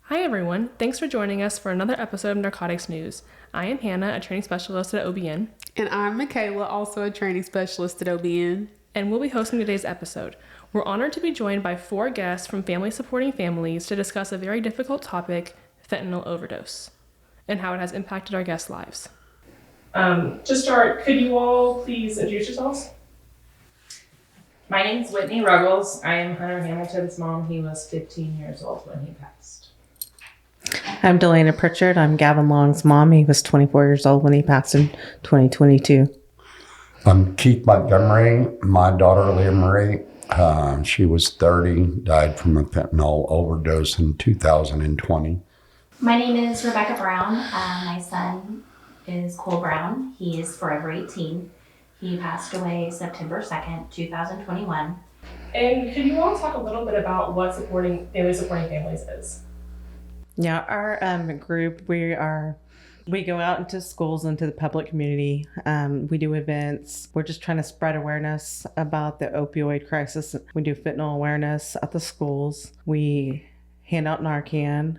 Hi everyone, thanks for joining us for another episode of Narcotics News. I am Hannah, a training specialist at OBN. And I'm Makayla, also a training specialist at OBN. And we'll be hosting today's episode. We're honored to be joined by 4 guests from Family Supporting Families to discuss a very difficult topic, fentanyl overdose, and how it has impacted our guests' lives. To start, could you all please introduce yourselves? My name's Whitney Ruggles. I am Hunter Hamilton's mom. He was 15 years old when he passed. I'm Delana Pritchard. I'm Gavin Long's mom. He was 24 years old when he passed in 2022. I'm Keith Montgomery. My daughter, Leah Marie, she was 30, died from a fentanyl overdose in 2020. My name is Rebecca Brown. My son is Cole Brown. He is forever 18. He passed away September 2nd, 2021. And could you all talk a little bit about what Family Supporting Families is? Yeah, our group, we go out into schools, into the public community. We do events. We're just trying to spread awareness about the opioid crisis. We do fentanyl awareness at the schools. We hand out Narcan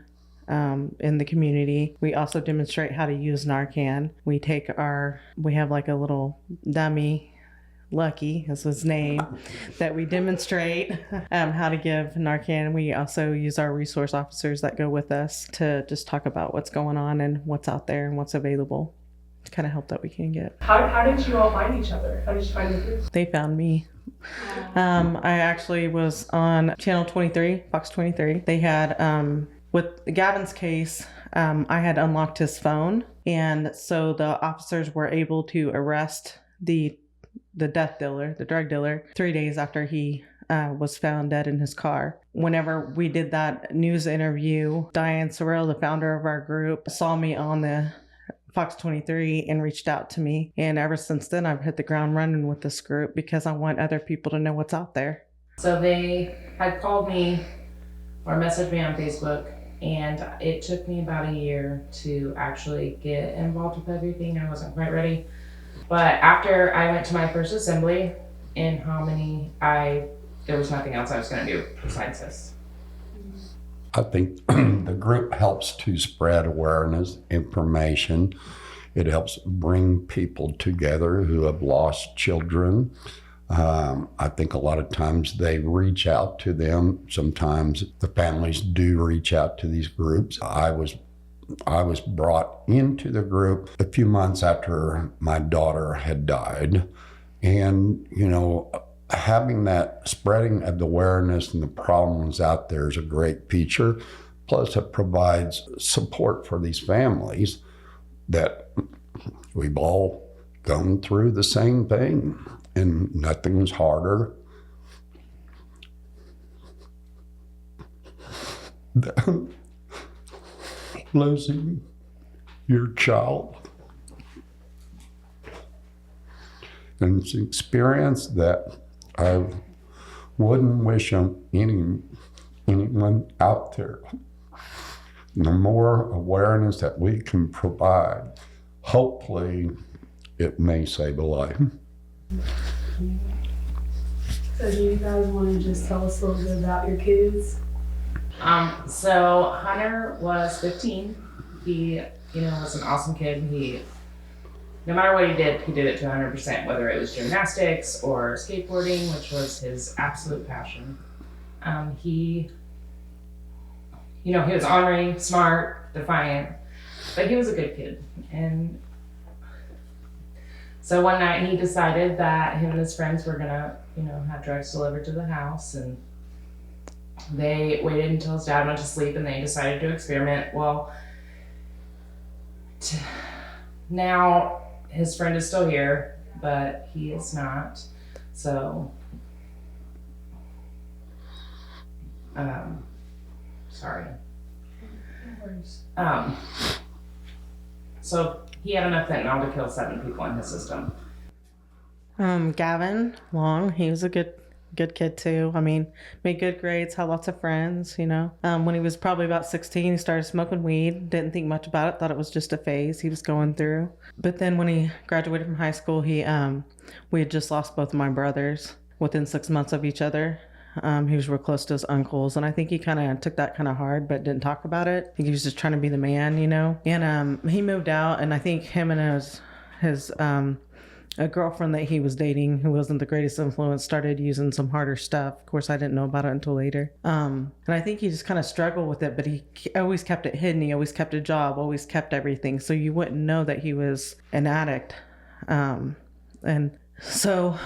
in the community. We also demonstrate how to use Narcan. We have like a little dummy, Lucky is his name, that we demonstrate how to give Narcan. We also use our resource officers that go with us to just talk about what's going on and what's out there and what's available. It's kind of help that we can get. How did you all find each other? How did you find the group? They found me. I actually was on Channel 23, Fox 23. They had, with Gavin's case, I had unlocked his phone. And so the officers were able to arrest the death dealer, the drug dealer, 3 days after he was found dead in his car. Whenever we did that news interview, Diane Sorrell, the founder of our group, saw me on the Fox 23 and reached out to me. And ever since then, I've hit the ground running with this group because I want other people to know what's out there. So they had called me or messaged me on Facebook, and it took me about a year to actually get involved with everything. I wasn't quite ready. But after I went to my first assembly in Hominy, there was nothing else I was going to do besides this. I think the group helps to spread awareness, information. It helps bring people together who have lost children. I think a lot of times they reach out to them. Sometimes the families do reach out to these groups. I was brought into the group a few months after my daughter had died. And, having that spreading of the awareness and the problems out there is a great feature. Plus, it provides support for these families that we've all gone through the same thing, and nothing's harder than losing your child. And it's an experience that I wouldn't wish on anyone out there. The more awareness that we can provide, hopefully it may save a life. So do you guys want to just tell us a little bit about your kids? So Hunter was 15. He, was an awesome kid. No matter what he did it to 100%, whether it was gymnastics or skateboarding, which was his absolute passion. He was ornery, smart, defiant, but he was a good kid. And so one night he decided that him and his friends were gonna, have drugs delivered to the house, and they waited until his dad went to sleep and they decided to experiment. Well, now his friend is still here, but he is not. So, sorry. So he had enough fentanyl to kill 7 people in his system. Gavin Long, he was a good kid too. Made good grades, had lots of friends, When he was probably about 16, he started smoking weed. Didn't think much about it, thought it was just a phase he was going through. But then when he graduated from high school, we had just lost both of my brothers within 6 months of each other. He was real close to his uncles, and I think he kind of took that kind of hard, but didn't talk about it. I think he was just trying to be the man, you know. And he moved out, and I think him and his a girlfriend that he was dating, who wasn't the greatest influence, started using some harder stuff. Of course, I didn't know about it until later. And I think he just kind of struggled with it, but he always kept it hidden. He always kept a job, always kept everything, so you wouldn't know that he was an addict. And so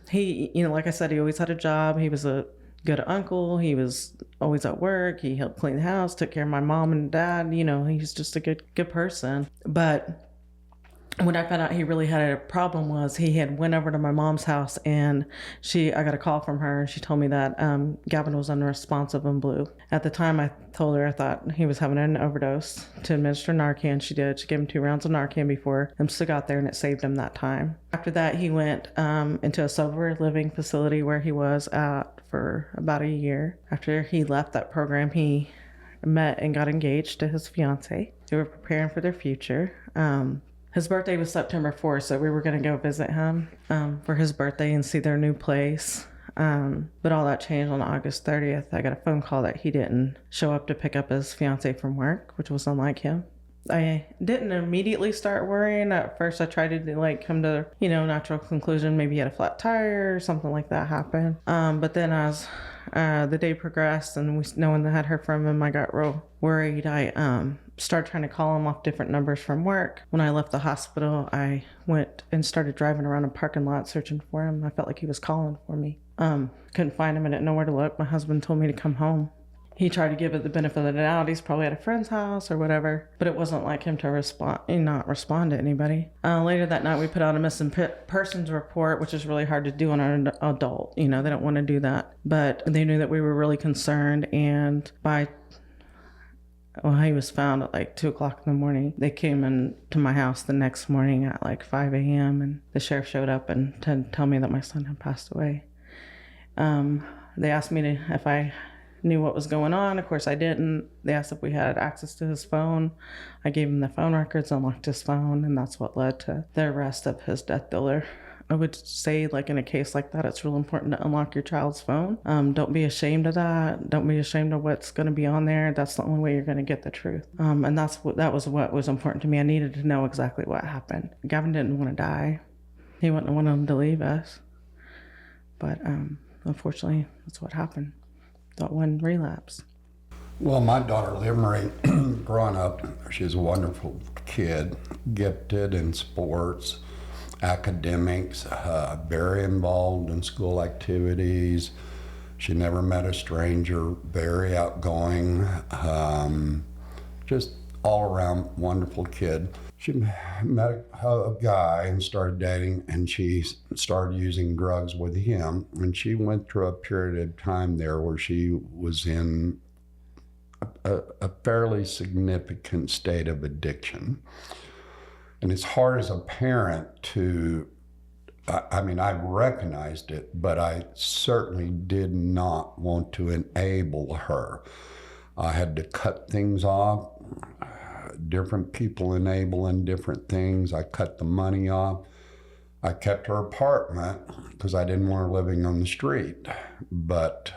he, you know, like I said, he always had a job. He was a good uncle. He was always at work. He helped clean the house, took care of my mom and dad. You know, he's just a good person. But when I found out he really had a problem was he had went over to my mom's house, and I got a call from her, and she told me that Gavin was unresponsive and blue. At the time, I told her I thought he was having an overdose. To administer Narcan, she did. She gave him 2 rounds of Narcan before and still got there, and it saved him that time. After that, he went into a sober living facility where he was at for about a year. After he left that program, he met and got engaged to his fiance. They were preparing for their future. His birthday was September 4th, so we were going to go visit him for his birthday and see their new place. But all that changed on August 30th. I got a phone call that he didn't show up to pick up his fiance from work, which was unlike him. I didn't immediately start worrying. At first, I tried to come to, natural conclusion. Maybe he had a flat tire or something like that happened. But then as the day progressed and no one had heard from him, I got real worried. I started trying to call him off different numbers from work. When I left the hospital, I went and started driving around a parking lot searching for him. I felt like he was calling for me. Couldn't find him. I didn't know where to look. My husband told me to come home. He tried to give it the benefit of the doubt. He's probably at a friend's house or whatever, but it wasn't like him to not respond to anybody. Later that night, we put out a missing persons report, which is really hard to do on an adult. They don't want to do that, but they knew that we were really concerned. And he was found at like 2:00 in the morning. They came into my house the next morning at like 5 a.m. and the sheriff showed up and to tell me that my son had passed away. They asked me if I knew what was going on. Of course I didn't. They asked if we had access to his phone. I gave him the phone records, unlocked his phone, and that's what led to the arrest of his death dealer. I would say, like, in a case like that, it's real important to unlock your child's phone. Don't be ashamed of that. Don't be ashamed of what's going to be on there. That's the only way you're going to get the truth. And that was what was important to me. I needed to know exactly what happened. Gavin didn't want to die. He wouldn't want him to leave us. But unfortunately, that's what happened. That one relapse. Well, my daughter Limery, growing up, she's a wonderful kid, gifted in sports, academics, very involved in school activities. She never met a stranger, very outgoing, just all around wonderful kid. She met a guy and started dating, and she started using drugs with him. And she went through a period of time there where she was in a fairly significant state of addiction. And it's hard as a parent I recognized it, but I certainly did not want to enable her. I had to cut things off. Different people enabling different things. I cut the money off. I kept her apartment because I didn't want her living on the street. But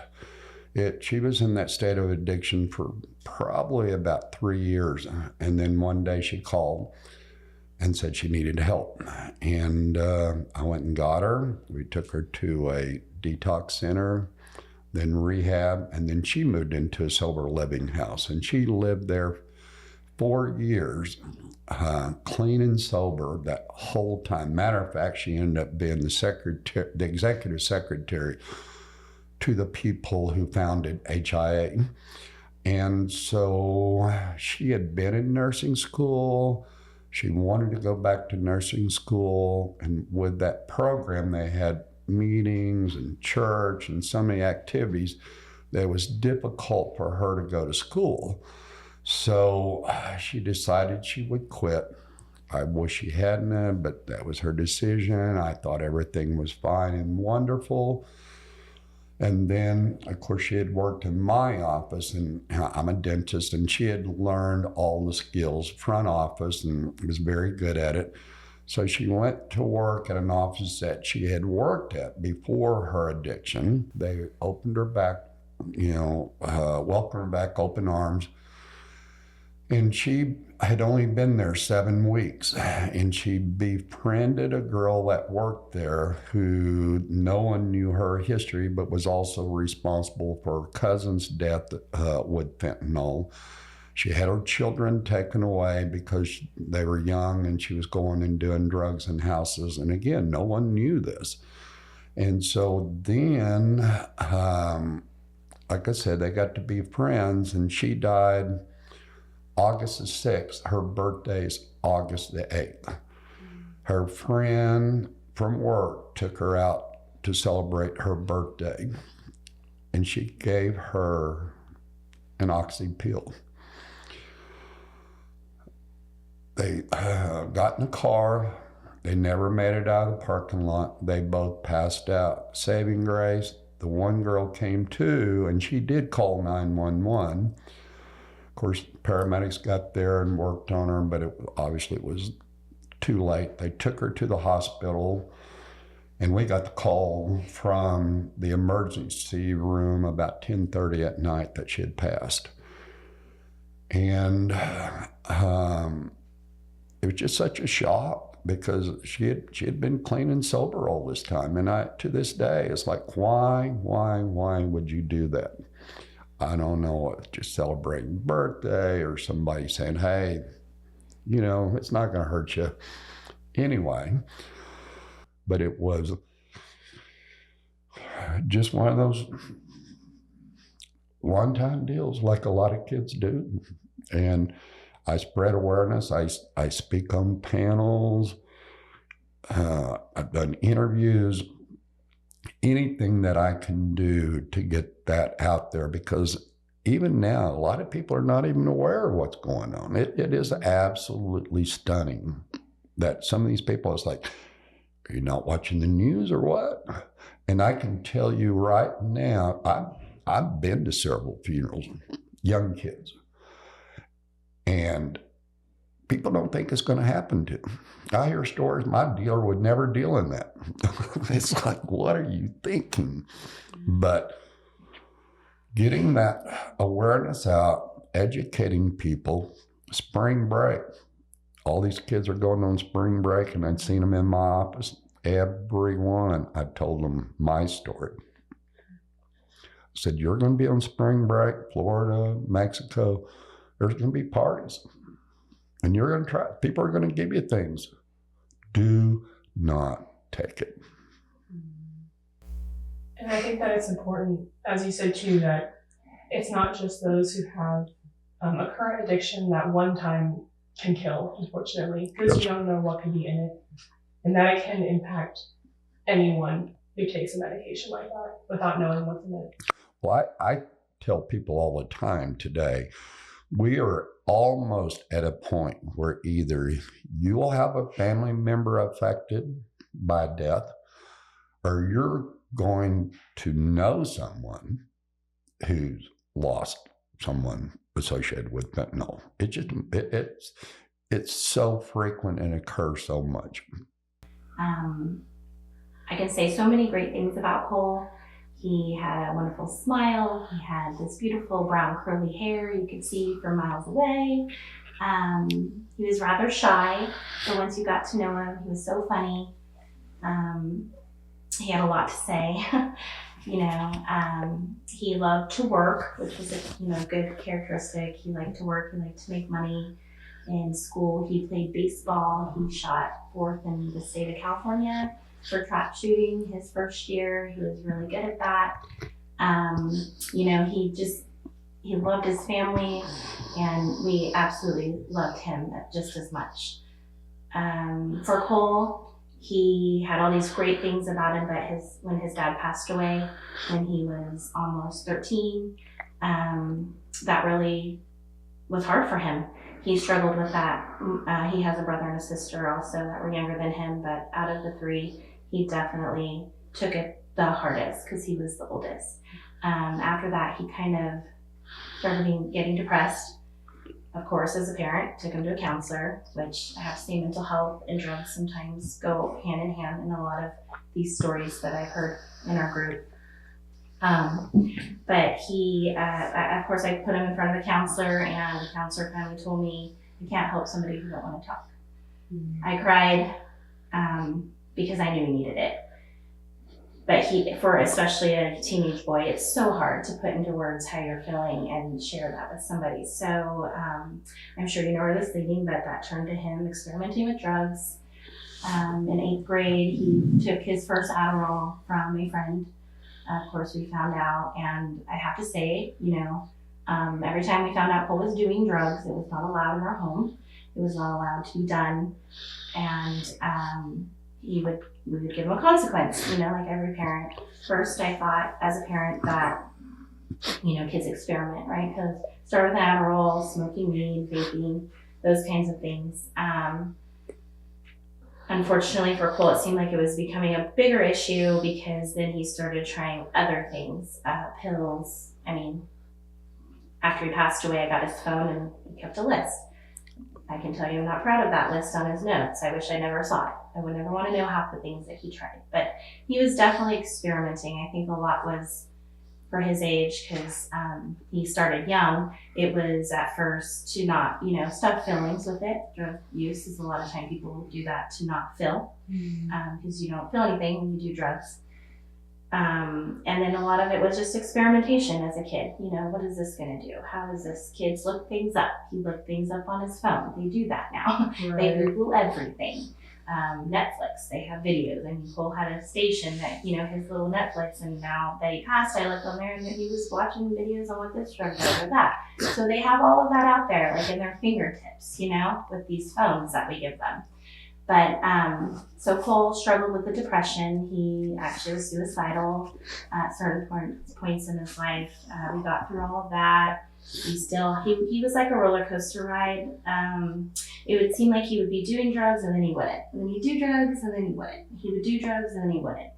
she was in that state of addiction for probably about 3 years. And then one day she called and said she needed help. And I went and got her. We took her to a detox center, then rehab, and then she moved into a sober living house. And she lived there 4 years, clean and sober that whole time. Matter of fact, she ended up being the executive secretary to the people who founded HIA. And so she had been in nursing school. She wanted to go back to nursing school. And with that program, they had meetings and church and so many activities that it was difficult for her to go to school. So she decided she would quit. I wish she hadn't, but that was her decision. I thought everything was fine and wonderful. And then, of course, she had worked in my office, and I'm a dentist, and she had learned all the skills, front office, and was very good at it. So she went to work at an office that she had worked at before her addiction. They opened her back, welcomed her back, open arms. And she had only been there 7 weeks, and she befriended a girl that worked there who no one knew her history, but was also responsible for her cousin's death with fentanyl. She had her children taken away because they were young and she was going and doing drugs in houses. And again, no one knew this. And so then, like I said, they got to be friends, and she died August the 6th. Her birthday's August the 8th. Her friend from work took her out to celebrate her birthday, and she gave her an oxy pill. They got in the car. They never made it out of the parking lot. They both passed out. Saving grace, the one girl came to, and she did call 911. Of course, paramedics got there and worked on her, but obviously it was too late. They took her to the hospital, and we got the call from the emergency room about 10:30 at night that she had passed. And it was just such a shock because she had been clean and sober all this time. And to this day, it's like, why would you do that? I don't know, just celebrating birthday or somebody saying, hey, it's not going to hurt you anyway. But it was just one of those one-time deals like a lot of kids do. And I spread awareness. I speak on panels. I've done interviews. Anything that I can do to get that out there, because even now, a lot of people are not even aware of what's going on. It is absolutely stunning that some of these people, it's like, are you not watching the news or what? And I can tell you right now, I've been to several funerals, young kids. And people don't think it's going to happen to them. I hear stories, my dealer would never deal in that. It's like, what are you thinking? But getting that awareness out, educating people, spring break. All these kids are going on spring break, and I'd seen them in my office. Everyone, I told them my story. I said, you're going to be on spring break, Florida, Mexico. There's going to be parties. And you're going to try, people are going to give you things. Do not take it. And I think that it's important, as you said too, that it's not just those who have a current addiction that one time can kill, unfortunately, because you don't know what could be in it. And that it can impact anyone who takes a medication like that without knowing what's in it. Well, I tell people all the time today, we are almost at a point where either you will have a family member affected by death, or you're going to know someone who's lost someone associated with fentanyl. It's so frequent and occurs so much. I can say so many great things about Cole. He had a wonderful smile. He had this beautiful brown curly hair you could see from miles away. He was rather shy, but once you got to know him, he was so funny. He had a lot to say. He loved to work, which was a good characteristic. He liked to work. He liked to make money. In school, he played baseball. He shot 4th in the state of California for trap shooting his first year. He was really good at that. He loved his family, and we absolutely loved him just as much. For Cole, he had all these great things about him, but when his dad passed away when he was almost 13, that really was hard for him. He struggled with that. He has a brother and a sister also that were younger than him, but out of the 3, he definitely took it the hardest because he was the oldest. After that, he kind of started getting depressed, of course, as a parent, took him to a counselor, which I have to say mental health and drugs sometimes go hand in hand in a lot of these stories that I've heard in our group. But he, of course, I put him in front of a counselor, and the counselor finally told me, you can't help somebody who don't want to talk. I cried because I knew he needed it. But for especially a teenage boy, it's so hard to put into words how you're feeling and share that with somebody. So I'm sure you know where this is leading, but that turned to him experimenting with drugs. In 8th grade, he took his first Adderall from a friend. Of course, we found out, and I have to say, every time we found out Cole was doing drugs, it was not allowed in our home. It was not allowed to be done, and we would give him a consequence, like every parent. First, I thought as a parent that, kids experiment, right? Because start with an Adderall, smoking weed, vaping, those kinds of things. Unfortunately for Cole, it seemed like it was becoming a bigger issue because then he started trying other things, pills. After he passed away, I got his phone and he kept a list. I can tell you I'm not proud of that list on his notes. I wish I never saw it. I would never want to know half the things that he tried. But he was definitely experimenting. I think a lot was for his age because he started young. It was at first to not, stop fillings with it. Drug use is a lot of time people do that to not fill because you don't feel anything when you do drugs. And then a lot of it was just experimentation as a kid. What is this going to do? How is this? Kids look things up. He looked things up on his phone. They do that now. Right. They Google everything. Netflix, they have videos. Cole had a station that, his little Netflix, and now that he passed, I looked on there and he was watching videos on what this drug does or that. So they have all of that out there, like in their fingertips, with these phones that we give them. But so Cole struggled with the depression. He actually was suicidal at certain points in his life. We got through all of that. He was like a roller coaster ride. It would seem like he would be doing drugs and then he wouldn't. And then he'd do drugs and then he wouldn't. He would do drugs and then he wouldn't.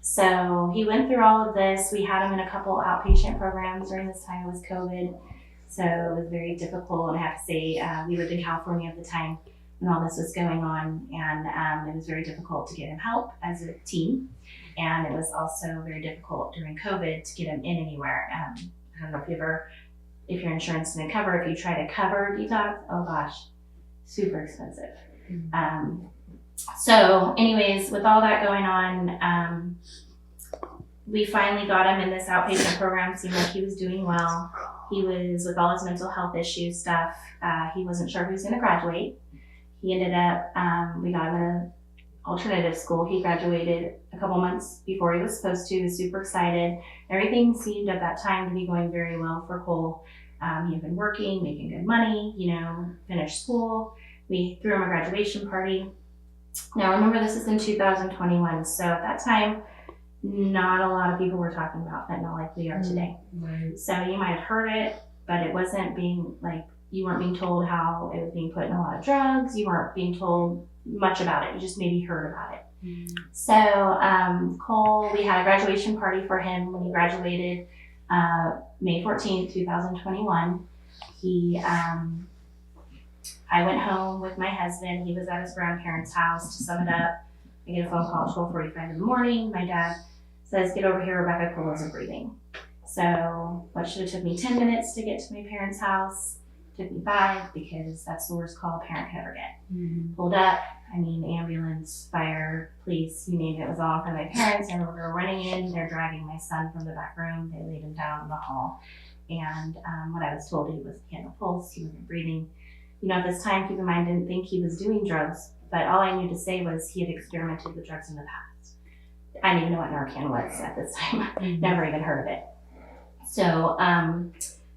So he went through all of this. We had him in a couple outpatient programs during this time. It was COVID. So it was very difficult. And I have to say, we lived in California at the time when all this was going on. And it was very difficult to get him help as a teen. And it was also very difficult during COVID to get him in anywhere. I don't know if your insurance didn't cover, if you try to cover detox, oh gosh, super expensive. So anyways, with all that going on, we finally got him in this outpatient program. Seemed like he was doing well. He was, with all his mental health issues stuff, he wasn't sure if he was going to graduate. He ended up, we got him in an alternative school. He graduated a couple months before he was supposed to. He was super excited. Everything seemed at that time to be going very well for Cole. He had been working, making good money, finished school. We threw him a graduation party. Now remember, this is in 2021. So at that time, not a lot of people were talking about fentanyl like we are today. Right. So you might have heard it, but it wasn't you weren't being told how it was being put in a lot of drugs. You weren't being told much about it. You just maybe heard about it. So Cole, we had a graduation party for him when he graduated May 14th, 2021. I went home with my husband. He was at his grandparents' house. To sum it up, I get a phone call at 12:45 in the morning. My dad says, "Get over here, Rebecca, Cole isn't breathing." So what should have took me 10 minutes to get to my parents' house took me 5, because that's the worst call a parent could ever get. Pulled up, ambulance, fire, police, you name it, was all in front of my parents, and we were running in. They're dragging my son from the back room. They laid him down in the hall. And what I was told, he had no pulse, he wasn't breathing. At this time, keep in mind, I didn't think he was doing drugs, but all I knew to say was he had experimented with drugs in the past. I didn't even know what Narcan was at this time. Never even heard of it. So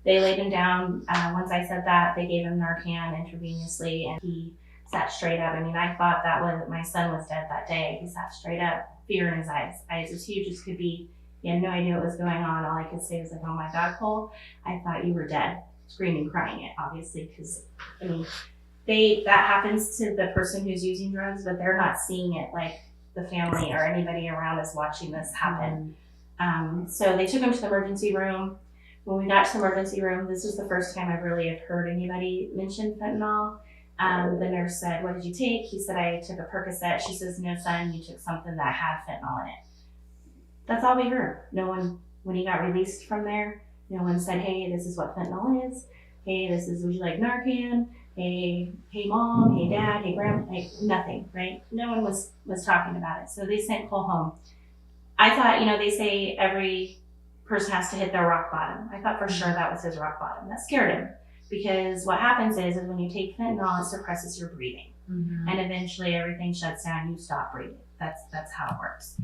they laid him down. Once I said that, they gave him Narcan intravenously, and he sat straight up. I thought my son was dead that day. He sat straight up, fear in his eyes as huge as could be. He had no idea what was going on. All I could say was "Oh my God, Cole, I thought you were dead." Screaming, crying it, obviously, because that happens to the person who's using drugs, but they're not seeing it like the family or anybody around is watching this happen. So they took him to the emergency room. when we got to the emergency room, this was the first time I really had heard anybody mention fentanyl. The nurse said, "What did you take?" He said, "I took a Percocet." She says, "No, son, you took something that had fentanyl in it." That's all we heard. No one, when he got released from there, no one said, "Hey, this is what fentanyl is. Hey, would you like Narcan? Hey, mom, hey, dad, hey, grandma," like nothing, right? No one was talking about it. So they sent Cole home. I thought, they say every person has to hit their rock bottom. I thought for sure that was his rock bottom. That scared him because what happens is when you take fentanyl, it suppresses your breathing. And eventually everything shuts down, you stop breathing. That's how it works.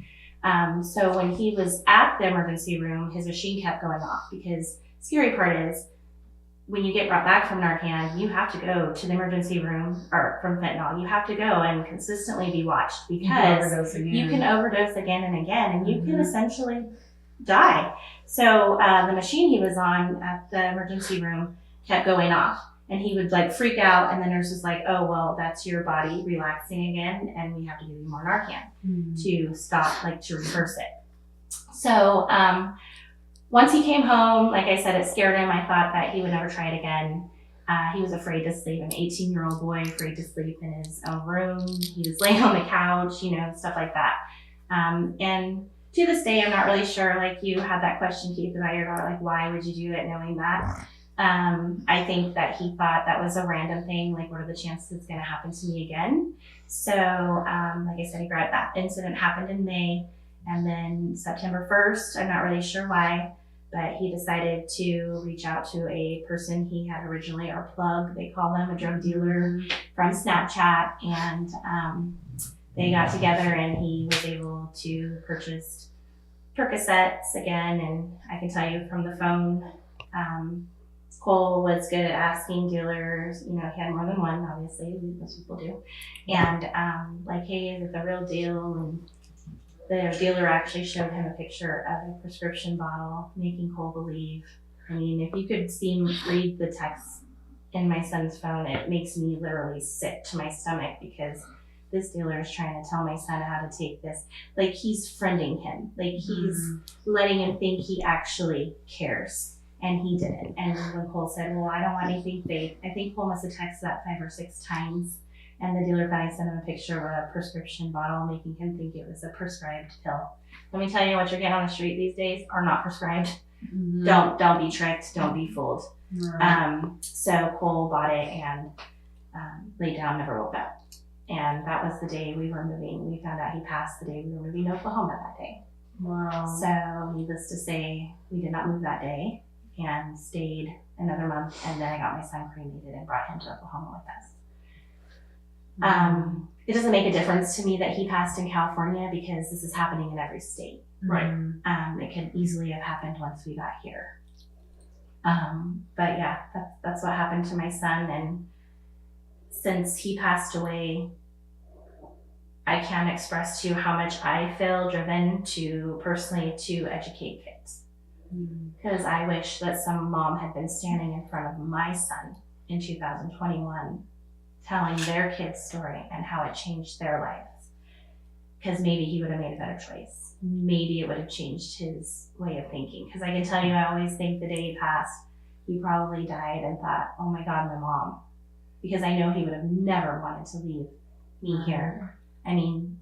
So when he was at the emergency room, his machine kept going off because the scary part is when you get brought back from Narcan, you have to go to the emergency room, or from fentanyl, you have to go and consistently be watched because you can overdose again and again, and you can essentially die. So the machine he was on at the emergency room kept going off, and he would like freak out, and the nurse was like, "Oh, well, that's your body relaxing again, and we have to give you more Narcan to stop, like to reverse it." So once he came home, like I said, it scared him. I thought that he would never try it again. He was afraid to sleep. An 18-year-old boy afraid to sleep in his own room. He was laying on the couch, stuff like that. And to this day, I'm not really sure, like you had that question, Keith, about your daughter, like, why would you do it knowing that? I think that he thought that was a random thing, like, what are the chances it's going to happen to me again? So, like I said, that incident happened in May, and then September 1st, I'm not really sure why, but he decided to reach out to a person he had originally, or plug, they call them, a drug dealer from Snapchat, and they got together and he was able to purchase Percocets again. And I can tell you from the phone, Cole was good at asking dealers, he had more than one, obviously, most people do. And like, "Hey, is it the real deal?" And the dealer actually showed him a picture of a prescription bottle, making Cole believe. I mean, if you could read the text in my son's phone, it makes me literally sick to my stomach because this dealer is trying to tell my son how to take this. Like, he's friending him. Like, he's letting him think he actually cares. And he didn't. And when Cole said, "Well, I don't want anything fake," I think Cole must have texted that 5 or 6 times. And the dealer finally sent him a picture of a prescription bottle, making him think it was a prescribed pill. Let me tell you, what you're getting on the street these days are not prescribed. Don't be tricked. Don't be fooled. So Cole bought it and laid down, never woke up. And that was the day we were moving. We found out he passed the day we were moving to Oklahoma that day. Wow. So needless to say, we did not move that day and stayed another month. And then I got my son cremated and brought him to Oklahoma with us. It doesn't make a difference to me that he passed in California because this is happening in every state. Right. It could easily have happened once we got here. But yeah, that's what happened to my son. And since he passed away, I can't express to you how much I feel driven to personally to educate kids. Because I wish that some mom had been standing in front of my son in 2021 telling their kid's story and how it changed their lives. Because maybe he would have made a better choice. Maybe it would have changed his way of thinking. Because I can tell you, I always think the day he passed, he probably died and thought, "Oh my God, my mom." Because I know he would have never wanted to leave me here. I mean,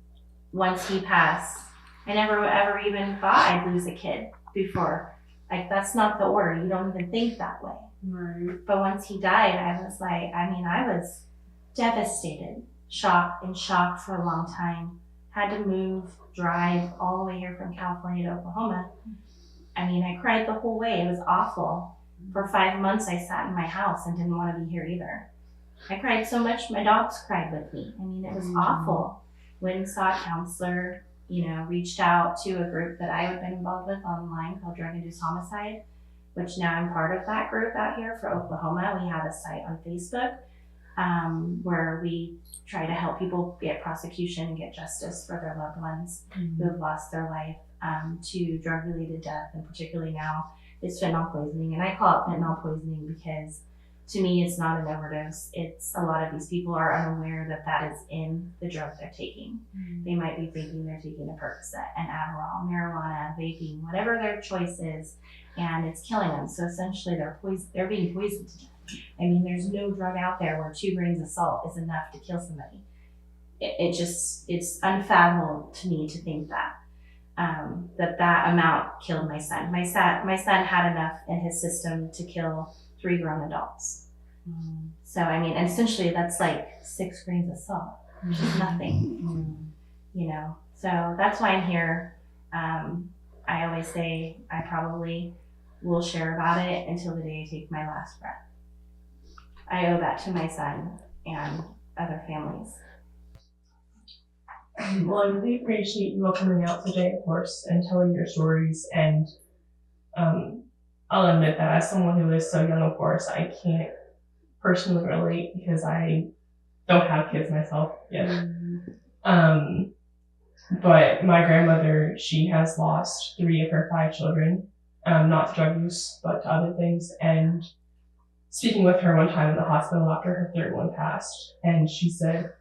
once he passed, I never ever even thought I'd lose a kid before. Like, that's not the order. You don't even think that way. Right. But once he died, I was like, I was devastated, in shock for a long time. Had to move, drive all the way here from California to Oklahoma. I mean, I cried the whole way. It was awful. For 5 months, I sat in my house and didn't want to be here either. I cried so much, my dogs cried with me. I mean, it was awful. Went and saw a counselor, reached out to a group that I had been involved with online called Drug Induced Homicide, which now I'm part of that group out here for Oklahoma. We have a site on Facebook where we try to help people get prosecution and get justice for their loved ones who have lost their life to drug-related death, and particularly now it's fentanyl poisoning. And I call it fentanyl poisoning because to me it's not an overdose. It's a lot of these people are unaware that is in the drug they're taking. They might be thinking they're taking a Percocet, an Adderall, marijuana, vaping, whatever their choice is, and it's killing them. So essentially they're being poisoned to death. I mean, there's no drug out there where 2 grains of salt is enough to kill somebody. It's unfathomable to me to think that that amount killed my son. My son had enough in his system to kill 3 grown adults. So I mean, essentially that's like 6 grains of salt, which is nothing, you know. So that's why I'm here. I always say I probably will share about it until the day I take my last breath. I owe that to my son and other families. Well, I really appreciate you all coming out today, of course, and telling your stories. And I'll admit that as someone who is so young, of course, I can't personally relate because I don't have kids myself yet. But my grandmother, she has lost 3 of her 5 children, not to drug use, but to other things. And speaking with her one time in the hospital after her 3rd one passed, and she said,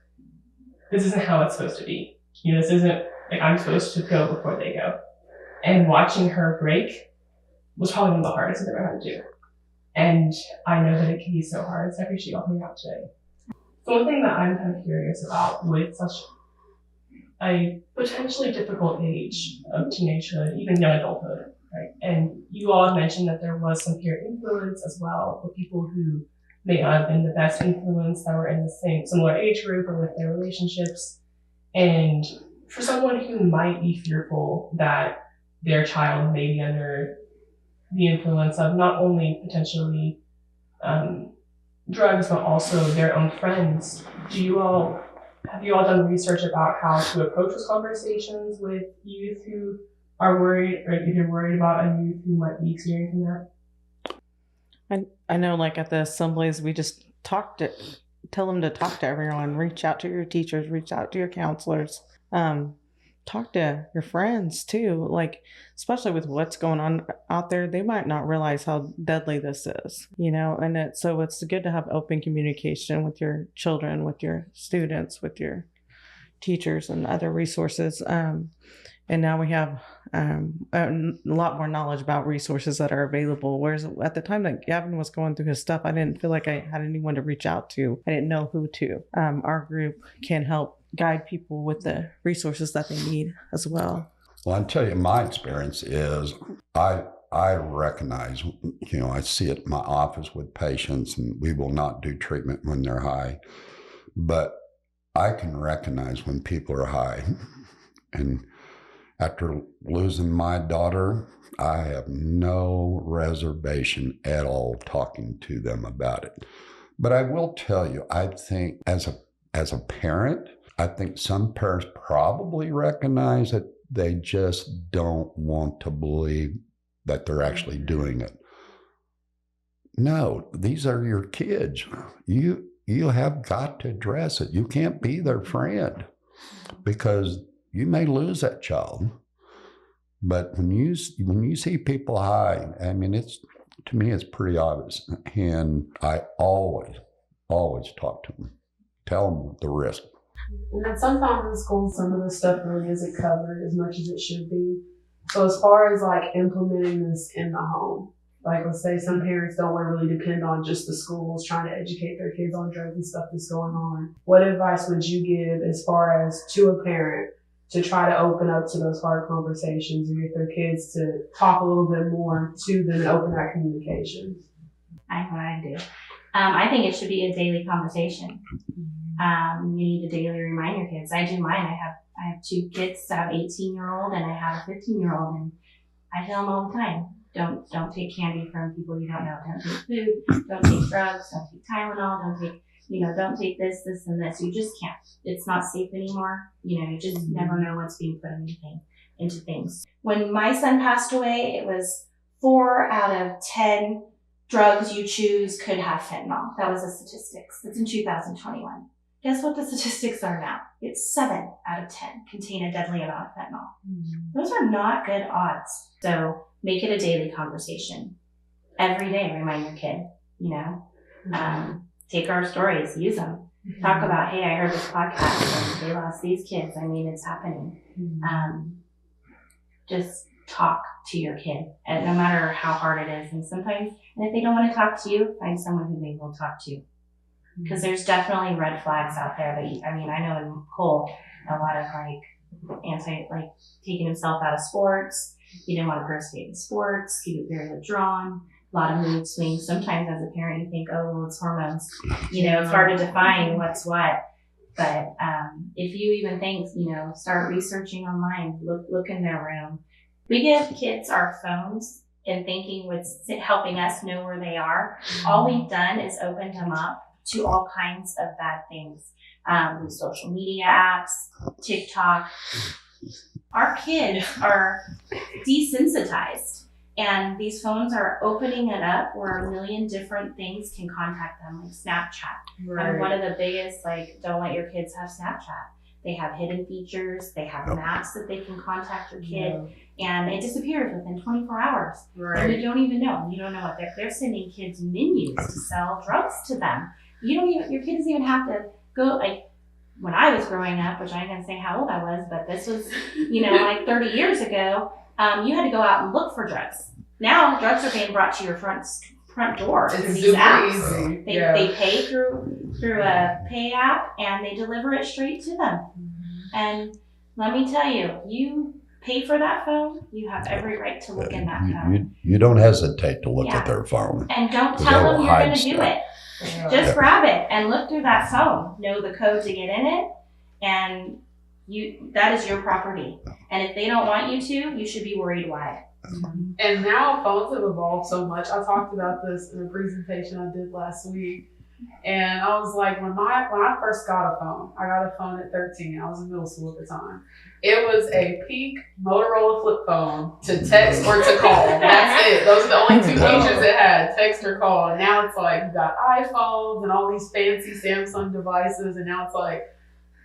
this isn't how it's supposed to be. You know, this isn't like I'm supposed to go before they go. And watching her break was probably one of the hardest I've ever had to do. And I know that it can be so hard, so I appreciate y'all coming out today. So one thing that I'm kind of curious about with such a potentially difficult age of teenagehood, even young adulthood, right? And you all mentioned that there was some peer influence as well with people who may not have been the best influence that were in the same similar age group or with their relationships. And for someone who might be fearful that their child may be under the influence of not only potentially drugs, but also their own friends, have you all done research about how to approach those conversations with youth who are worried, or if you're worried about a youth who might be experiencing that? I know, like at the assemblies, we just tell them to talk to everyone, reach out to your teachers, reach out to your counselors, talk to your friends too. Like, especially with what's going on out there, they might not realize how deadly this is, you know. And so it's good to have open communication with your children, with your students, with your teachers, and other resources. And now we have a lot more knowledge about resources that are available. Whereas at the time that Gavin was going through his stuff, I didn't feel like I had anyone to reach out to. I didn't know who to. Our group can help guide people with the resources that they need as well. Well, I'll tell you, my experience is I recognize, you know, I see it in my office with patients, and we will not do treatment when they're high. But I can recognize when people are high. And after losing my daughter, I have no reservation at all talking to them about it. But I will tell you, I think as a parent, I think some parents probably recognize it. They just don't want to believe that they're actually doing it. No, these are your kids. You have got to address it. You can't be their friend because you may lose that child. But when you see people high, I mean, to me, it's pretty obvious. And I always talk to them, tell them the risk. And then sometimes in school, some of the stuff really isn't covered as much as it should be. So as far as like implementing this in the home, like let's say some parents don't want to really depend on just the schools trying to educate their kids on drugs and stuff that's going on. What advice would you give as far as to a parent to try to open up to those hard conversations and get their kids to talk a little bit more to them and open that communication? I know what I do. I think it should be a daily conversation. You need to daily remind your kids. I do mine. I have 2 kids. I have an 18-year-old and I have a 15-year-old, and I tell them all the time, don't take candy from people you don't know. Don't take food. Don't take drugs. Don't take Tylenol. Don't take this, and this. You just can't. It's not safe anymore. You just never know what's being put into things. When my son passed away, it was 4 out of 10 drugs you choose could have fentanyl. That was the statistics. That's in 2021. Guess what the statistics are now? It's 7 out of 10 contain a deadly amount of fentanyl. Those are not good odds. So make it a daily conversation. Every day, remind your kid, take our stories, use them. Talk about, hey, I heard this podcast and they lost these kids. I mean, it's happening. Just talk to your kid, and no matter how hard it is. And sometimes, and if they don't want to talk to you, find someone who they will talk to. Because there's definitely red flags out there that I know in Cole, a lot of taking himself out of sports. He didn't want to participate in sports. He was very withdrawn. A lot of mood swings. Sometimes as a parent, you think, oh, well, it's hormones. It's hard to define what's what. But if you even think, start researching online, look in their room. We give kids our phones and thinking what's helping us know where they are. All we've done is opened them up to all kinds of bad things. These social media apps, TikTok. Our kids are desensitized, and these phones are opening it up where a million different things can contact them, like Snapchat. Right. And one of the biggest, don't let your kids have Snapchat. They have hidden features. They have maps that they can contact your kid, and it disappears within 24 hours. Right. And you don't even know. You don't know what they're sending kids menus to sell drugs to them. Your kid doesn't even have to go, when I was growing up, which I'm going to say how old I was, but this was, 30 years ago, you had to go out and look for drugs. Now drugs are being brought to your front door through these apps. Easy. They pay through a pay app, and they deliver it straight to them. And let me tell you pay for that phone, you have every right to look in that phone. You don't hesitate to look at their phone. And don't tell them you're going to do it. Just Yeah. grab it and look through that phone. Know the code to get in it, and that is your property. And if they don't want you to, you should be worried why. And now phones have evolved so much. I talked about this in a presentation I did last week. And I was like, when I first got a phone, I got a phone at 13. I was in middle school at the time. It was a peak Motorola flip phone to text or to call. That's it. Those are the only two features it had, text or call. And now it's like you got iPhones and all these fancy Samsung devices. And now it's like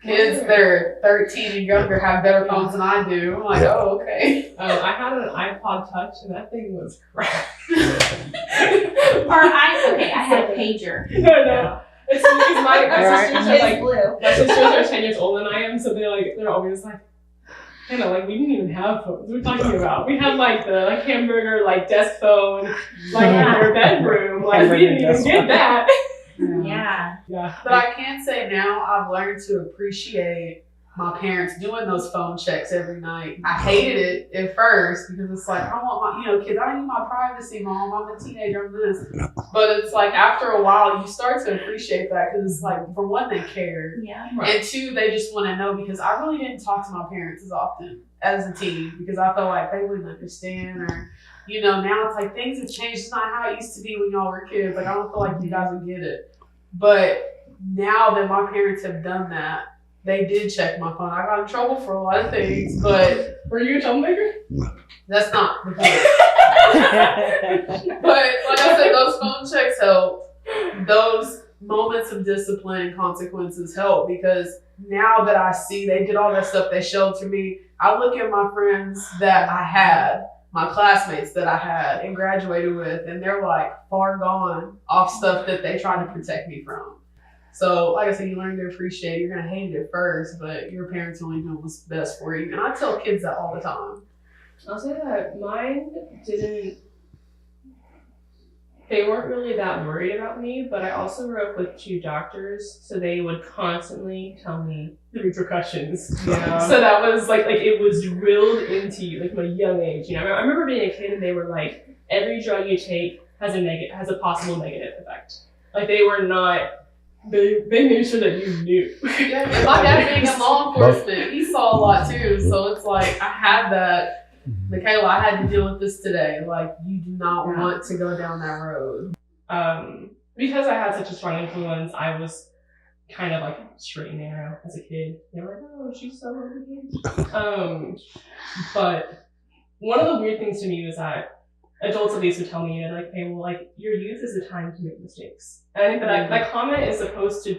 kids that are 13 and younger have better phones than I do. I'm like, oh, okay. I had an iPod Touch, and that thing was crap. I had a pager. No. It's because my sisters are blue. my sisters are 10 years older than I am, so they're always like, Hannah, we didn't even have phones. What are we talking about? We had the hamburger desk phone in our bedroom. We didn't even get that. Yeah. But I can say now I've learned to appreciate my parents doing those phone checks every night. I hated it at first because it's like, I want my, kids, I need my privacy, Mom. I'm a teenager, I'm this. But it's like after a while, you start to appreciate that because it's like, for one, they care. Yeah. And two, they just want to know because I really didn't talk to my parents as often as a teen because I felt like they wouldn't understand or, now it's like things have changed. It's not how it used to be when y'all were kids. I don't feel like you guys would get it. But now that my parents have done that, they did check my phone. I got in trouble for a lot of things, but were you a troublemaker? That's not the point. But like I said, those phone checks help. Those moments of discipline and consequences help because now that I see they did all that stuff, they showed to me. I look at my friends that I had, my classmates that I had and graduated with, and they're far gone off stuff that they tried to protect me from. So, like I said, you learn to appreciate. You're gonna hate it at first, but your parents only doing what's best for you. And I tell kids that all the time. I'll say that mine didn't. They weren't really that worried about me, but I also grew up with two doctors, so they would constantly tell me the repercussions. Yeah. So that was it was drilled into you, from a young age. I remember being a kid, and they were like, every drug you take has a possible negative effect. They were not. They made sure that you knew. Yeah, my dad being in law enforcement, he saw a lot too. So it's like I had that. Makayla, I had to deal with this today. You do not want to go down that road. Because I had such a strong influence, I was kind of straight and narrow as a kid. They were like, oh, she's so overbehaved. But one of the weird things to me was that adults at least would tell me, hey, well, your youth is the time to make mistakes. And I think that comment is supposed to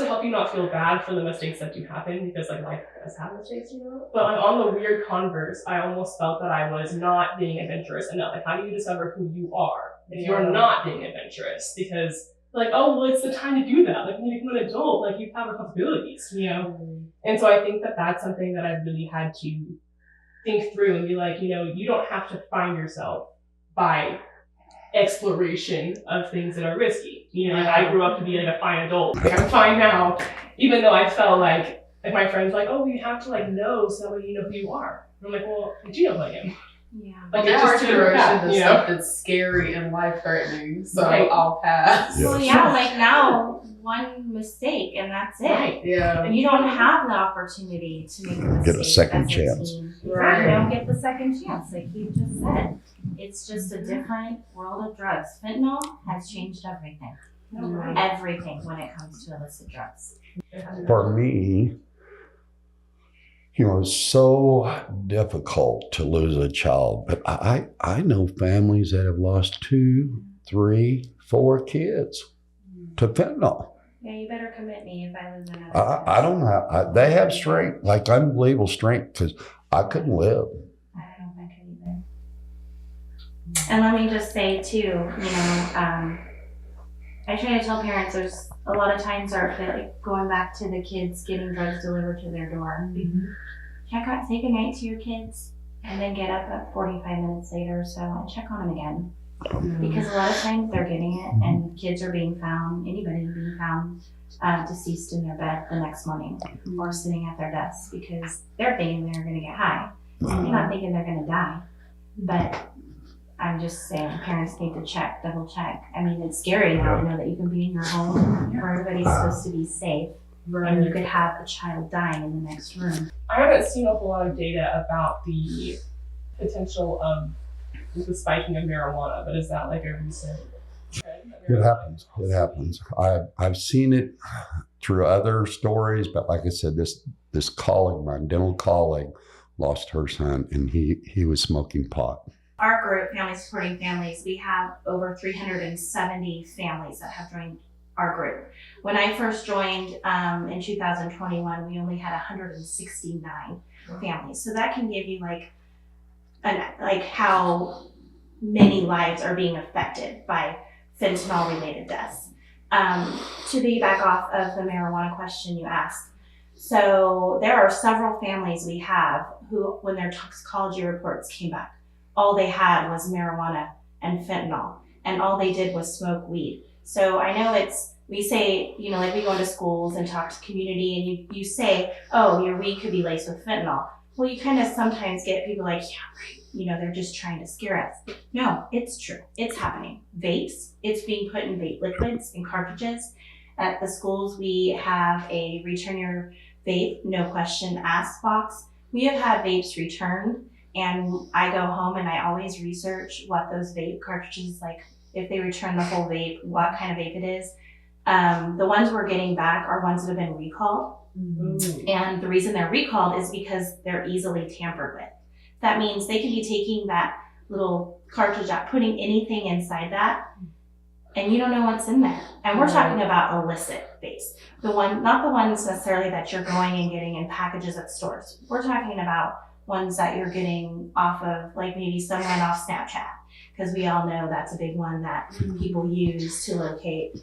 help you not feel bad for the mistakes that do happen because life does have mistakes, But on the weird converse, I almost felt that I was not being adventurous enough. How do you discover who you are if you're not being adventurous? Because oh, well, it's the time to do that. When you become an adult, you have responsibilities, And so I think that that's something that I really had to think through and be like, you don't have to find yourself by exploration of things that are risky. Like I grew up to be like a fine adult. Like I'm fine now, even though I felt like my friends like, oh, you have to like know so that way you know who you are. And I'm like, well, I do know who I am. Yeah. Like Now our generation is you stuff that's scary and life threatening, so Right. I'll pass. Yeah. Well, yeah, like now, one mistake and that's it. Right. Yeah. And you don't have the opportunity to make a mistake. Get a second as a chance. teen. Right. You don't get the second chance, like you just said. It's just a different world of drugs. Fentanyl has changed everything. Right. Everything when it comes to illicit drugs. For me, it's so difficult to lose a child, but I know families that have lost 2, 3, 4 kids to fentanyl. Yeah, you better commit me if I lose another. I don't have, they have strength, like unbelievable strength, because I couldn't live. I don't think I could either. And let me just say too, I try to tell parents there's a lot of times like going back to the kids getting drugs delivered to their door. Check out, say goodnight to your kids, and then get up at 45 minutes later or so and check on them again. Because a lot of times they're getting it, and kids are being found, anybody being found deceased in their bed the next morning or sitting at their desks because they're thinking they're going to get high. They're not thinking they're going to die. But I'm just saying parents need to check, double check. I mean, it's scary now to know that you can be in your home where everybody's supposed to be safe and you could have a child dying in the next room. I haven't seen a whole lot of data about the potential of the spiking of marijuana, but is that like a recent trend? It happens. I've seen it through other stories, but like I said, this colleague, my dental colleague, lost her son, and he was smoking pot. Our group, Family Supporting Families, we have over 370 families that have joined our group. When I first joined in 2021, we only had 169 families. So that can give you like how many lives are being affected by fentanyl-related deaths. To piggyback off of the marijuana question you asked, so there are several families we have who, when their toxicology reports came back, all they had was marijuana and fentanyl, and all they did was smoke weed. So I know we say, like we go into schools and talk to community, and you say, oh, your weed could be laced with fentanyl. Well, you kind of sometimes get people like, yeah, right, they're just trying to scare us. No, it's true. It's happening. Vapes, it's being put in vape liquids and cartridges. At the schools, we have a return your vape, no question asked box. We have had vapes returned, and I go home and I always research what those vape cartridges, like if they return the whole vape, what kind of vape it is. The ones we're getting back are ones that have been recalled. And the reason they're recalled is because they're easily tampered with. That means they could be taking that little cartridge out, putting anything inside that, and you don't know what's in there. And we're talking about illicit vapes. Not the ones necessarily that you're going and getting in packages at stores. We're talking about ones that you're getting off of, like maybe someone off Snapchat, because we all know that's a big one that people use to locate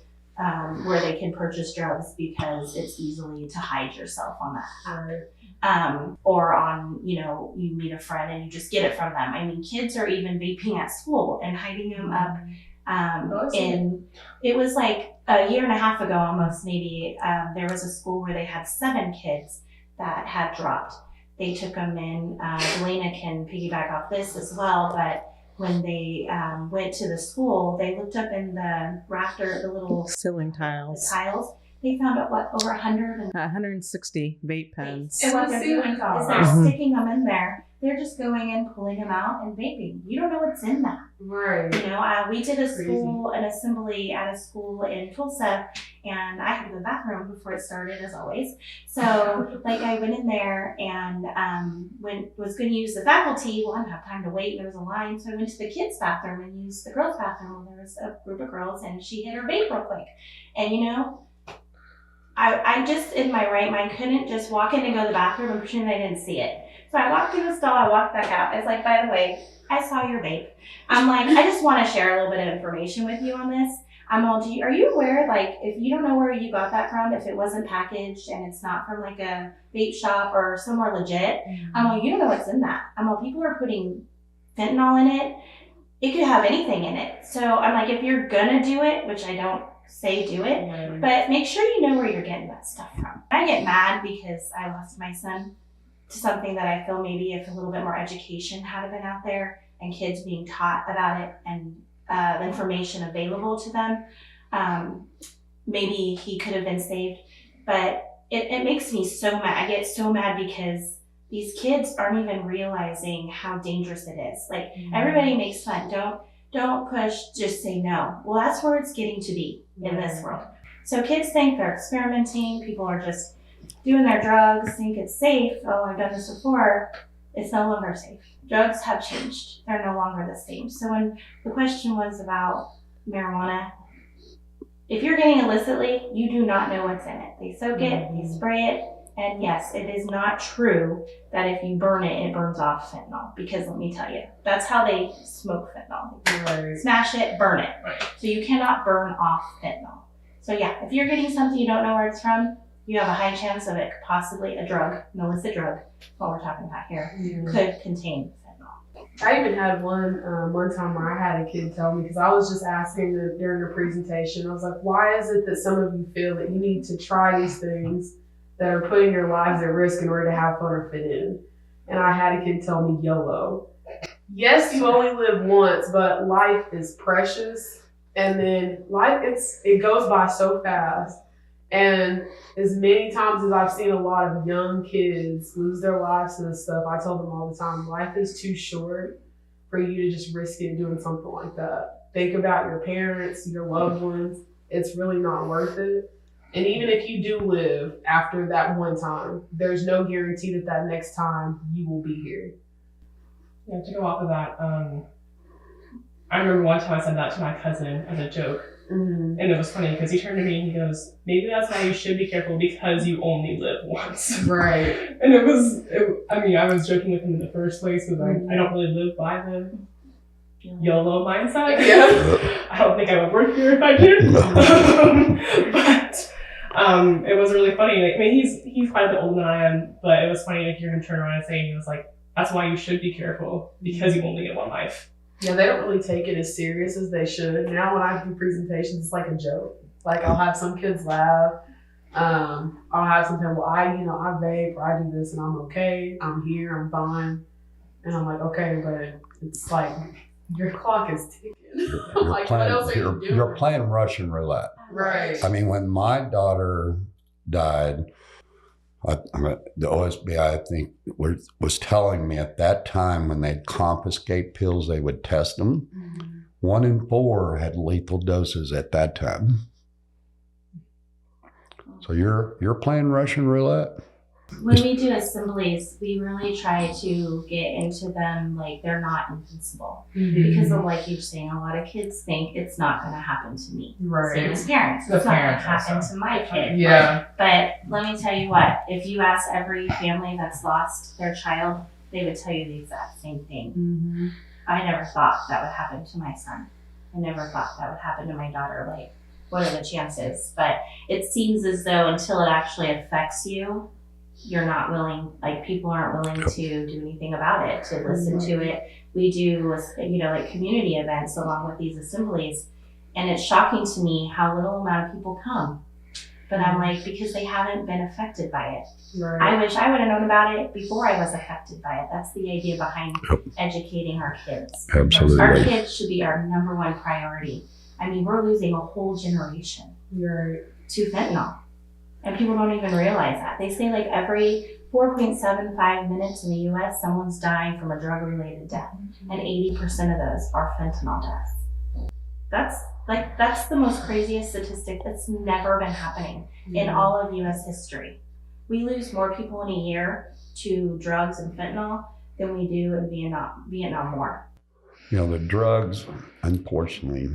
where they can purchase drugs because it's easily to hide yourself on that. Or on, you meet a friend and you just get it from them. I mean, kids are even vaping at school and hiding them up. It was like a year and a half ago almost, maybe, there was a school where they had 7 kids that had dropped. They took them in. Delana can piggyback off this as well, but when they went to the school, they looked up in the rafter, the little ceiling tiles. They found out over 160 vape pens. And what they're doing is they're sticking them in there. They're just going in, pulling them out, and vaping. You don't know what's in that. Right. We did an assembly at a school in Tulsa, and I had to go to the bathroom before it started, as always. So, I went in there and was going to use the faculty. Well, I didn't have time to wait. There was a line, so I went to the kids' bathroom and used the girls' bathroom. There was a group of girls, and she hit her vape real quick. And I just, in my right mind, couldn't just walk in and go to the bathroom and pretend I didn't see it. So I walked through the stall, I walked back out. It's like, by the way, I saw your vape. I'm like, I just want to share a little bit of information with you on this. I'm all, are you aware, like, if you don't know where you got that from, if it wasn't packaged and it's not from like a vape shop or somewhere legit, I'm all, you don't know what's in that. I'm all, people are putting fentanyl in it. It could have anything in it. So I'm like, if you're gonna do it, which I don't say do it, but make sure you know where you're getting that stuff from. I get mad because I lost my son to something that I feel maybe if a little bit more education had been out there and kids being taught about it and the information available to them, maybe he could have been saved. But it makes me so mad. I get so mad because these kids aren't even realizing how dangerous it is. Like, everybody makes fun. Don't push, just say no. Well, that's where it's getting to be in this world. So kids think they're experimenting. People are just doing their drugs, think it's safe. Oh, I've done this before. It's no longer safe. Drugs have changed. They're no longer the same. So when the question was about marijuana, if you're getting illicitly, you do not know what's in it. They soak it, they spray it, and yes, it is not true that if you burn it, it burns off fentanyl. Because let me tell you, that's how they smoke fentanyl. Right. Smash it, burn it. So you cannot burn off fentanyl. So yeah, if you're getting something you don't know where it's from, you have a high chance of it possibly a drug, an illicit drug, what we're talking about here, could contain fentanyl. I even had one time where I had a kid tell me, because I was just asking during the presentation, I was like, why is it that some of you feel that you need to try these things that are putting your lives at risk in order to have fun or fit in? And I had a kid tell me YOLO. Yes, you only live once, but life is precious. And then life, it goes by so fast. And as many times as I've seen a lot of young kids lose their lives to this stuff, I tell them all the time, life is too short for you to just risk it doing something like that. Think about your parents, your loved ones. It's really not worth it. And even if you do live after that one time, there's no guarantee that next time you will be here. Yeah, to go off of that, I remember one time I said that to my cousin as a joke. And it was funny because he turned to me and he goes, maybe that's why you should be careful, because you only live once. Right. And I was joking with him in the first place because I don't really live by the YOLO mindset. Yeah. I don't think I would work here if I did. But it was really funny. Like, I mean, he's quite a bit older than I am, but it was funny to hear him turn around and say, he was like, that's why you should be careful, because you only get one life. Yeah, they don't really take it as serious as they should. Now when I do presentations, it's like a joke. Like, I'll have some kids laugh. I'll have some people, I vape or I do this and I'm okay. I'm here, I'm fine. And I'm like, okay, but it's like, your clock is ticking. Like, what else are you doing? You're playing Russian roulette. Right. I mean, when my daughter died, the OSBI, I think, was telling me at that time when they'd confiscate pills, they would test them. 1 in 4 had lethal doses at that time. So you're playing Russian roulette? When we do assemblies, we really try to get into them like they're not invincible. Because of, like you're saying, a lot of kids think it's not going to happen to me. Right. Same as parents. It's not going to happen to my kid. Yeah. But let me tell you what, if you ask every family that's lost their child, they would tell you the exact same thing. I never thought that would happen to my son. I never thought that would happen to my daughter. Like, what are the chances? But it seems as though until it actually affects you, you're not willing, like, people aren't willing to do anything about it, to listen to it. We do, like community events along with these assemblies, and it's shocking to me how little amount of people come. But I'm like, because they haven't been affected by it. Right. I wish I would have known about it before I was affected by it. That's the idea behind educating our kids. Absolutely. Our kids should be our number one priority. I mean, we're losing a whole generation to fentanyl. And people don't even realize that. They say like every 4.75 minutes in the US, someone's dying from a drug-related death. And 80% of those are fentanyl deaths. That's the most craziest statistic that's never been happening in all of US history. We lose more people in a year to drugs and fentanyl than we do in Vietnam War. The drugs, unfortunately,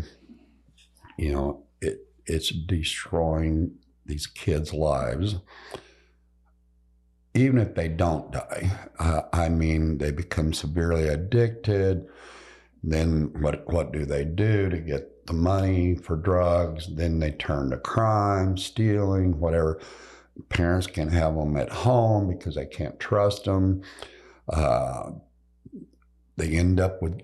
it's destroying these kids' lives, even if they don't die. They become severely addicted. Then what do they do to get the money for drugs, then they turn to crime, stealing, whatever. Parents can have them at home because they can't trust them. They end up with,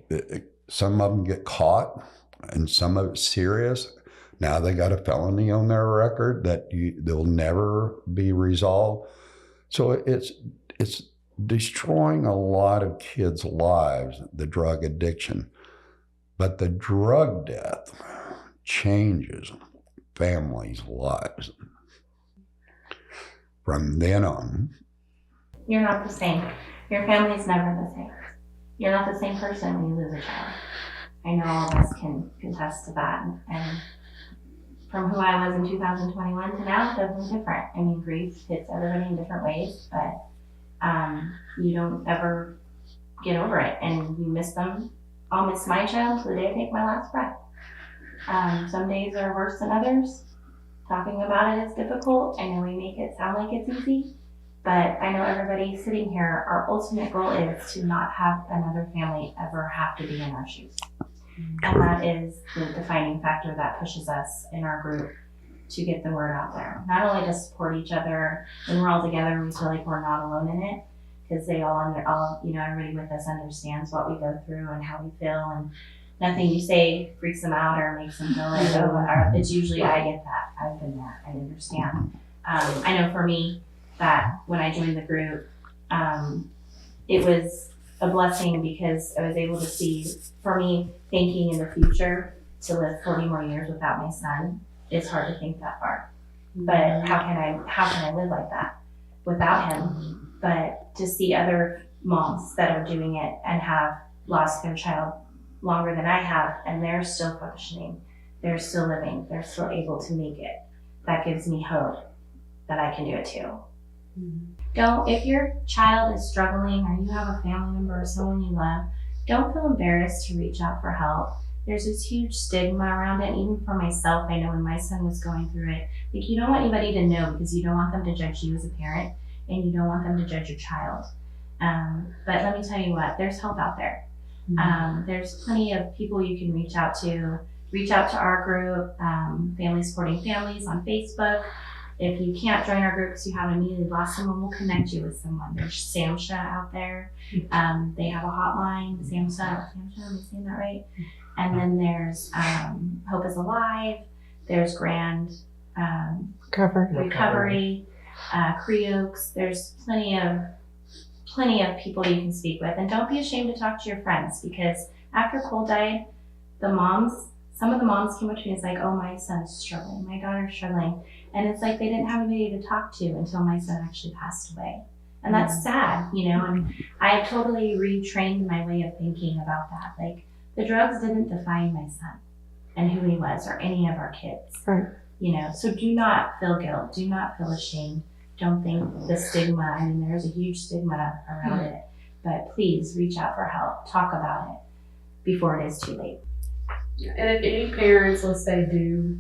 some of them get caught, and some of it's serious. Now they got a felony on their record that they'll never be resolved. So it's destroying a lot of kids' lives, the drug addiction. But the drug death changes families' lives. From then on, You're not the same. Your family's never the same. You're not the same person when you lose a child. I know all of us can contest to that. And from who I was in 2021 to now, it doesn't different. I mean, grief hits everybody in different ways, but you don't ever get over it, and you miss them. I'll miss my child to the day I take my last breath. Some days are worse than others. Talking about it is difficult. I know we make it sound like it's easy, but I know everybody sitting here, our ultimate goal is to not have another family ever have to be in our shoes. And that is the defining factor that pushes us in our group to get the word out there. Not only to support each other, when we're all together, we feel like we're not alone in it, because they everybody with us understands what we go through and how we feel, and nothing you say freaks them out or makes them feel like, it's usually, I get that, I've been there, I understand. I know for me that when I joined the group, it was a blessing because I was able to see, for me, thinking in the future to live 40 more years without my son, it's hard to think that far. But how can I live like that without him? But to see other moms that are doing it and have lost their child longer than I have, and they're still functioning, they're still living, they're still able to make it, that gives me hope that I can do it too. If your child is struggling, or you have a family member or someone you love, don't feel embarrassed to reach out for help. There's this huge stigma around it. Even for myself, I know when my son was going through it, like, you don't want anybody to know because you don't want them to judge you as a parent, and you don't want them to judge your child. But let me tell you what, there's help out there. There's plenty of people you can reach out to. Reach out to our group, Family Supporting Families on Facebook. If you can't join our group because you haven't immediately lost someone, we'll connect you with someone. There's SAMHSA out there. They have a hotline, SAMHSA, am I saying that right? And then there's Hope is Alive. There's Grand Recovery, Creoaks. There's plenty of people you can speak with. And don't be ashamed to talk to your friends, because after Cole died, some of the moms came up to me and was like, oh, my son's struggling, my daughter's struggling. And it's like they didn't have anybody to talk to until my son actually passed away. And that's sad, and I totally retrained my way of thinking about that. Like, the drugs didn't define my son and who he was, or any of our kids. Right. So do not feel guilt, do not feel ashamed. Don't think the stigma, there's a huge stigma around it, but please reach out for help, talk about it before it is too late. And if any parents, let's say, do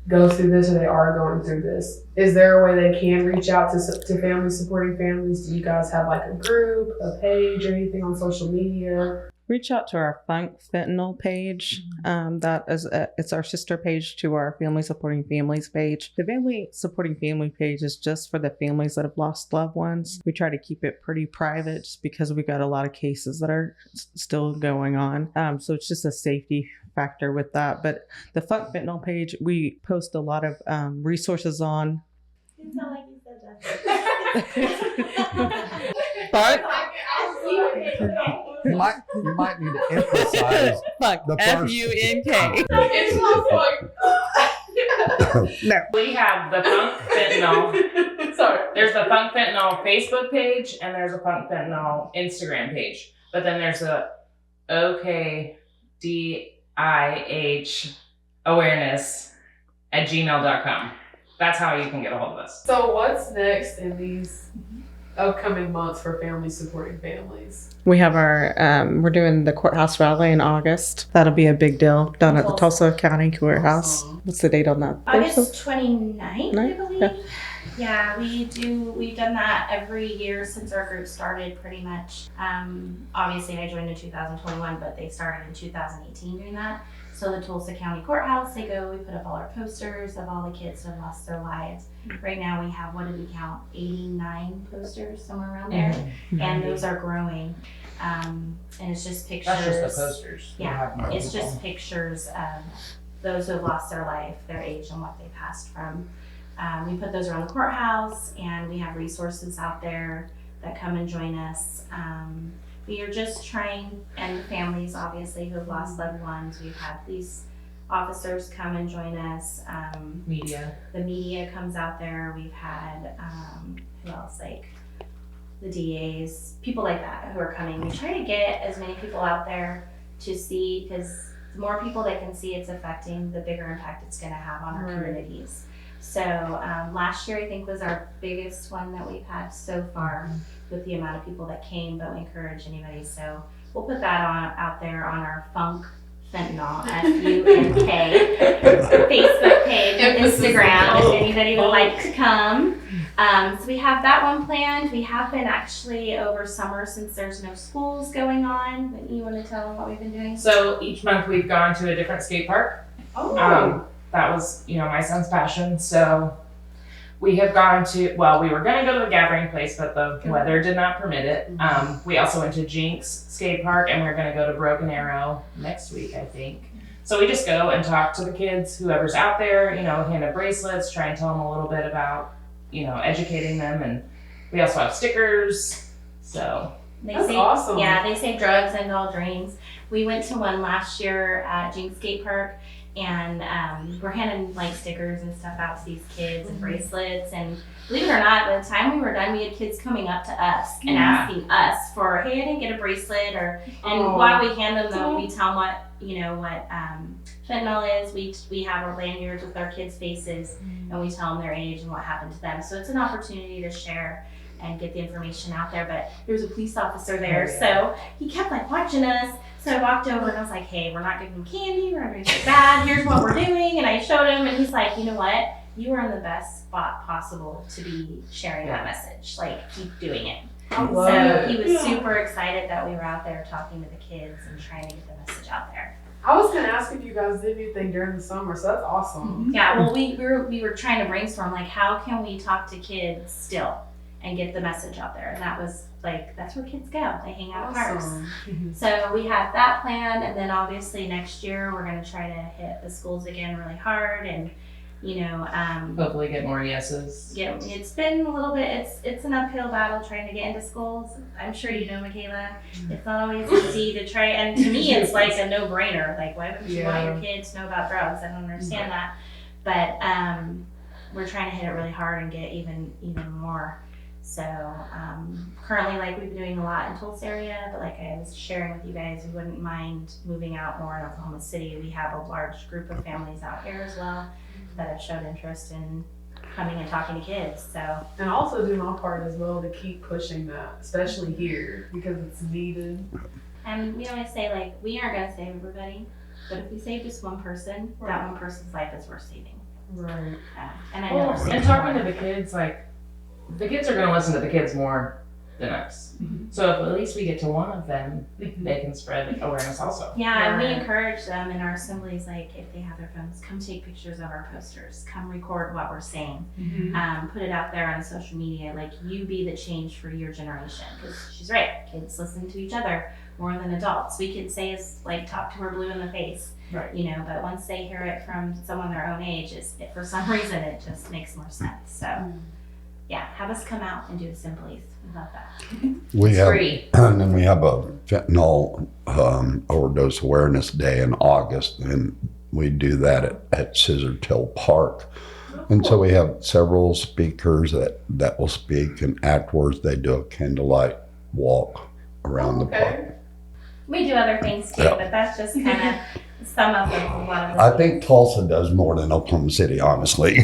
go through this, or they are going through this, is there a way they can reach out to Family Supporting Families? Do you guys have like a group, a page, or anything on social media? Reach out to our Fentanyl page. That is it's our sister page to our Family Supporting Families page. The Family Supporting Family page is just for the families that have lost loved ones. We try to keep it pretty private just because we've got a lot of cases that are still going on. So it's just a safety factor with that. But the Fentanyl page, we post a lot of resources on. It's not like you said that. But you might need to emphasize the first. F-U-N-K. It's not like No. We have the Funk Fentanyl. Sorry. There's the Funk Fentanyl Facebook page, and there's a Funk Fentanyl Instagram page. But then there's a OKDIH awareness @gmail.com. That's how you can get a hold of us. So what's next in these upcoming months for Family Supporting Families? We have our, we're doing the courthouse rally in August. That'll be a big deal down at the Tulsa County Courthouse. Awesome. What's the date on that? August 29th, I believe. Yeah. Yeah, we've done that every year since our group started, pretty much. Obviously I joined in 2021, but they started in 2018 doing that. So the Tulsa County Courthouse, we put up all our posters of all the kids who have lost their lives. Right now we have, what did we count, 89 posters, somewhere around there. And those are growing. And it's just pictures. That's just the posters. We Yeah, have more it's people. just pictures of those who have lost their life, their age, and what they passed from. We put those around the courthouse, and we have resources out there that come and join us. We are just trying, and families obviously who have lost loved ones. We've had these officers come and join us. Media. The media comes out there. We've had, who else, like the DAs, people like that who are coming. We try to get as many people out there to see, because the more people that can see it's affecting, the bigger impact it's going to have on our communities. So last year I think was our biggest one that we've had so far with the amount of people that came, but we encourage anybody. So we'll put that out there on our Fentanyl, F-U-N-K, Facebook page and Instagram if anybody would like to come. So we have that one planned. We have been actually over summer, since there's no schools going on. But you want to tell them what we've been doing? So each month we've gone to a different skate park. That was, my son's passion. So we have gone to, well, we were going to go to the gathering place, but the weather did not permit it. We also went to Jinx Skate Park, and we're going to go to Broken Arrow next week, I think. So we just go and talk to the kids, whoever's out there, hand out bracelets, try and tell them a little bit about, educating them. And we also have stickers. So That's awesome. Yeah, they say drugs end all dreams. We went to one last year at Jinx Skate Park, and we're handing like stickers and stuff out to these kids and bracelets. And believe it or not, by the time we were done, we had kids coming up to us and asking us for, hey, I didn't get a bracelet, and while we hand them though, we tell them what fentanyl is. We have our lanyards with our kids' faces, and we tell them their age and what happened to them. So it's an opportunity to share and get the information out there. But there was a police officer there, so he kept watching us. So I walked over and I was like, hey, we're not giving them candy, we're not doing so bad, here's what we're doing. And I showed him, and he's like, you know what? You are in the best spot possible to be sharing that message. Keep doing it. So he was super excited that we were out there talking to the kids and trying to get the message out there. I was going to ask if you guys did anything during the summer, so that's awesome. Yeah, well, we were trying to brainstorm, how can we talk to kids still and get the message out there? And that was that's where kids go. They hang out at parks. So we have that planned, and then obviously next year we're going to try to hit the schools again really hard, and hopefully get more yeses. Yeah, it's been a little bit. It's an uphill battle trying to get into schools. I'm sure you know, Makayla. It's not always easy to try, and to me, it's like a no-brainer. Why would you want your kids to know about drugs? I don't understand that, but we're trying to hit it really hard and get even more. So currently, we've been doing a lot in Tulsa area, but I was sharing with you guys, we wouldn't mind moving out more in Oklahoma City. We have a large group of families out here as well that have shown interest in coming and talking to kids. So, and also do my part as well to keep pushing that, especially here, because it's needed. And we always say, we aren't going to save everybody, but if we save just one person, that one person's life is worth saving. Right. And I know. And talking to the kids, the kids are going to listen to the kids more than us. So if at least we get to one of them, they can spread awareness also. Yeah, and we encourage them in our assemblies, if they have their phones, come take pictures of our posters, come record what we're saying, put it out there on social media, you be the change for your generation. Because she's right, kids listen to each other more than adults. We can say is talk to her blue in the face, right? But once they hear it from someone their own age, for some reason it just makes more sense. So. Yeah, have us come out and do assemblies. We love that. Free. And then we have a fentanyl overdose awareness day in August, and we do that at Scissortail Park. And so we have several speakers that will speak, and afterwards they do a candlelight walk around the park. We do other things too, but that's just kind of some of them. I think Tulsa does more than Oklahoma City, honestly.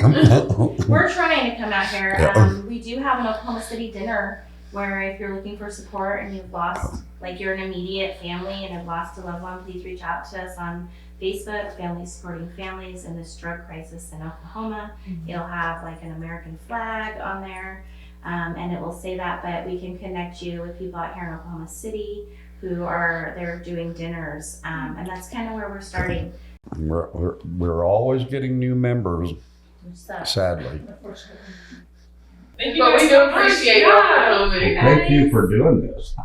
We're trying to come out here. Yeah. We do have an Oklahoma City dinner where if you're looking for support and you've lost, you're an immediate family and have lost a loved one, please reach out to us on Facebook, Families Supporting Families in this drug crisis in Oklahoma. It'll have an American flag on there, and it will say that, but we can connect you with people out here in Oklahoma City who are there doing dinners, and that's kind of where we're starting. We're always getting new members, sadly. Thank But we do appreciate y'all for coming. Thank you for doing this.